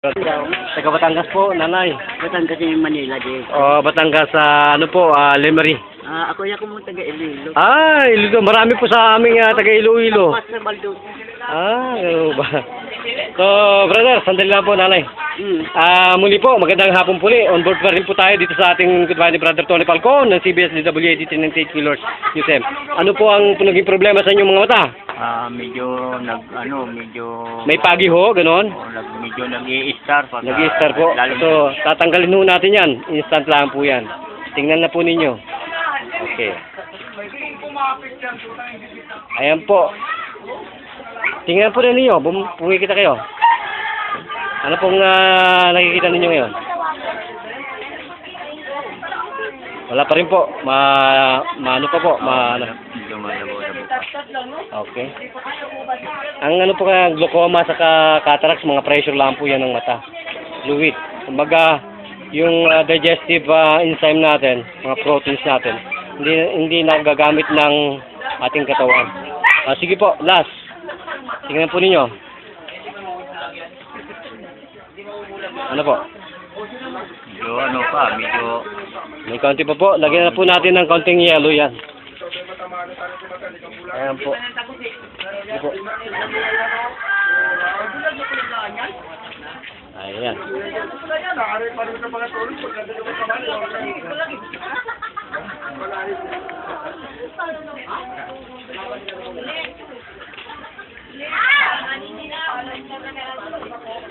Taga Batangas po, nanay. Batangas yung Manila din. Batangas sa ano po, Lemery. Ako yung kung taga Iloilo. Iloilo. Marami po sa aming taga Iloilo. Tapos sa Baldo. Ano ba? So, brother, sandali lang po, nanay. Muli po, magandang hapon po ulit. On board pa rin po tayo dito sa ating goodbye ni Brother Tony Falcon ng CBS DWAD 98 Killers Museum. Ano po ang naging problema sa inyong mga mata? Medyo May pagi ho, ganon? medyo nag-i-star pa. Nag-i-star po. So, tatanggalin ho natin yan. Instant lang po yan. Tingnan na po ninyo. Okay. Ayan po. Tingnan po rin ninyo. Pumikita kayo. Ano pong nakikita ninyo ngayon? Wala pa rin po. Ano pa po? Okay. Ang ano po kaya glaucoma sa cataracts, mga pressure lang po yan ng mata. Fluid. Kumbaga, yung digestive enzyme natin, mga proteins natin, hindi nagagamit ng ating katawan. Sige po, last. Tingnan po ninyo. Ano po? Medyo may kaunti pa po. Lagyan na po natin ng kaunting yellow yan. Ayan po. Ano po? Ayan.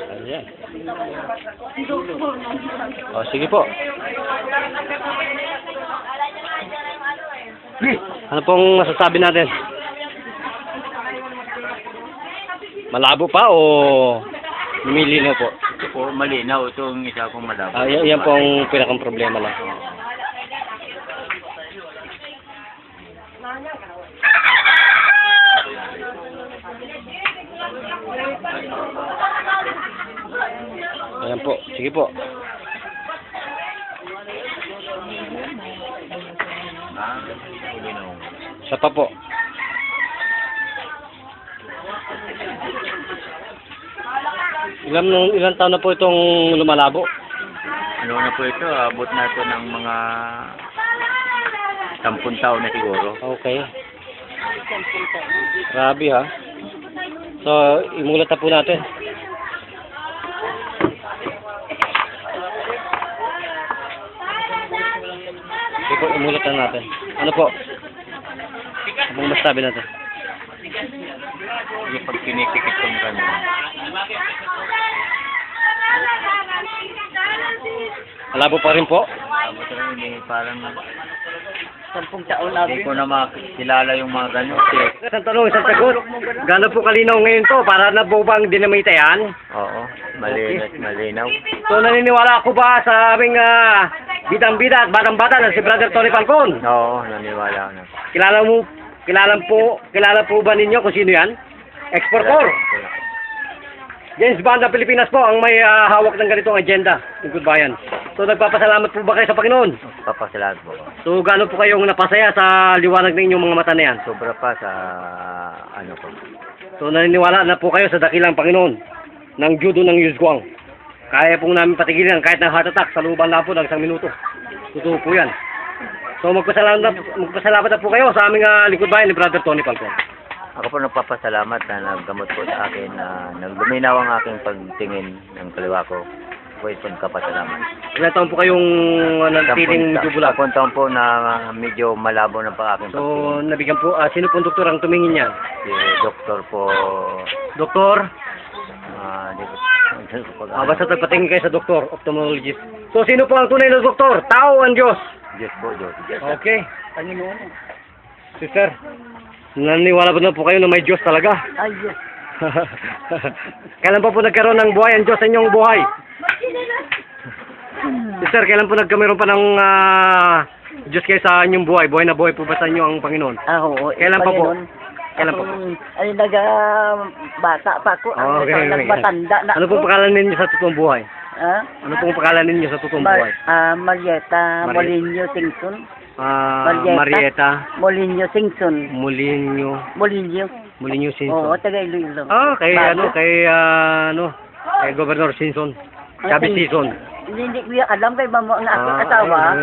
Ayan. Sige po. Ano pong masasabi natin? Malabo pa o lumilinaw po? ito po malinaw. Itong isa pong malabo. Yan po ang pinakang problema lang. Ayan po. Sige po. Isa pa po. Ilang taon na po itong lumalabo? Ano na po ito? Abot na ito ng mga 10 taon na siguro. Okay. Grabe ha. So, imulat na po natin. Sige po, imulat na natin. Ano po? Anong masasabi natin? Yung pag pinikikit kong gano'n. Malabo pa rin po? Abot na rin parang 10 taon na. hindi ko na makilala yung mga gano'n. Isang tanong, isang sagot. Gano'n po kalinaw ngayon to? Para na po bang dinamita yan? Oo, malinaw. So, naniniwala ako ba sa aming bidang-bida at batang-bata na si Brother Tony Falcon? Oo, naniwala na. Kilala po ba ninyo kung sino yan? Exporter. James Bond ng Pilipinas po ang may hawak ng ganitong agenda ng Goodbayan. So, nagpapasalamat po ba kayo sa Panginoon? Papasalamat po. So, gaano po kayong napasaya sa liwanag ng inyong mga mata na yan? Sobra pa sa ano po. So, naniniwala na po kayo sa dakilang Panginoon ng judo ng Yuzguang. Kaya pong namin patigilan kahit ng heart attack sa looban lang po ng 1 minuto. Totoo po yan. So, magpasalamat na po kayo sa aming lingkod bayan ni Brother Tony Falcon. Ako po nagpapasalamat na naggamot po sa akin na nagluminaw ang aking pagtingin ng kaliwa ko. Ako po nagpapasalamat. Ilan taon po kayong nantiling medyo bulag? 10 taon po na medyo malabo na pa aking So, pagtingin. nabigyan po, sino pong doktor ang tumingin niyan? Si doktor po, Doktor? Basta nagpatingin kayo sa doktor, ophthalmologist. So, sino po ang tunay na doktor? Tao ang Diyos. Diyos po, Diyos. Okay. Sister, naniwala ba na po kayo na may Diyos talaga? Ay, yes. Kailan pa po nagkaroon ng buhay ang Diyos sa inyong buhay? Sister, kailan po nagkameron pa ng Diyos kayo sa inyong buhay? Buhay na buhay po ba sa inyo ang Panginoon? Oo. Kailan pa po? Kailan pa po? Ay, bata pa ako. Okay. Nagmatanda na Ano pong pangalan ninyo sa totoong buhay? Ha? Ano pong pangalan ninyo sa totoong buhay? Marieta Molinho Singson. Marieta Molinho Singson. Molinho Molinho. Molinho Oo, Simpson. taga Iloilo. Kay Bago. Kay Governor Sinson. Chavez Sinson. Hindi ko alam kay mamo ang aking asawa.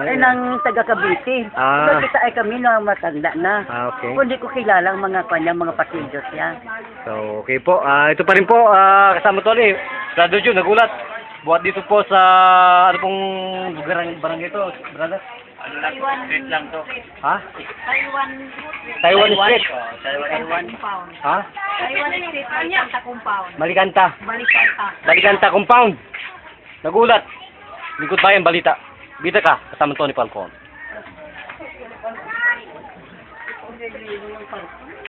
Ay nang taga Cavite. Ah. Kita ay kami na matanda na. Okay. Hindi ko kilala ang mga kanya, mga pasillos niya. So, okay po. Ito pa rin po, kasama to ulit. Brother Jun, nagulat. Buhat dito po sa, ano pong lugar ng barangay ito, brother? Street lang to. Ha? Taiwan Street. Ha? Taiwan Street, Balikanta Compound. Malikanta. Balikanta. Balikanta Compound. Nagulat. Lingkod bayan, balita. Bita ka, kasama Tony Falcon.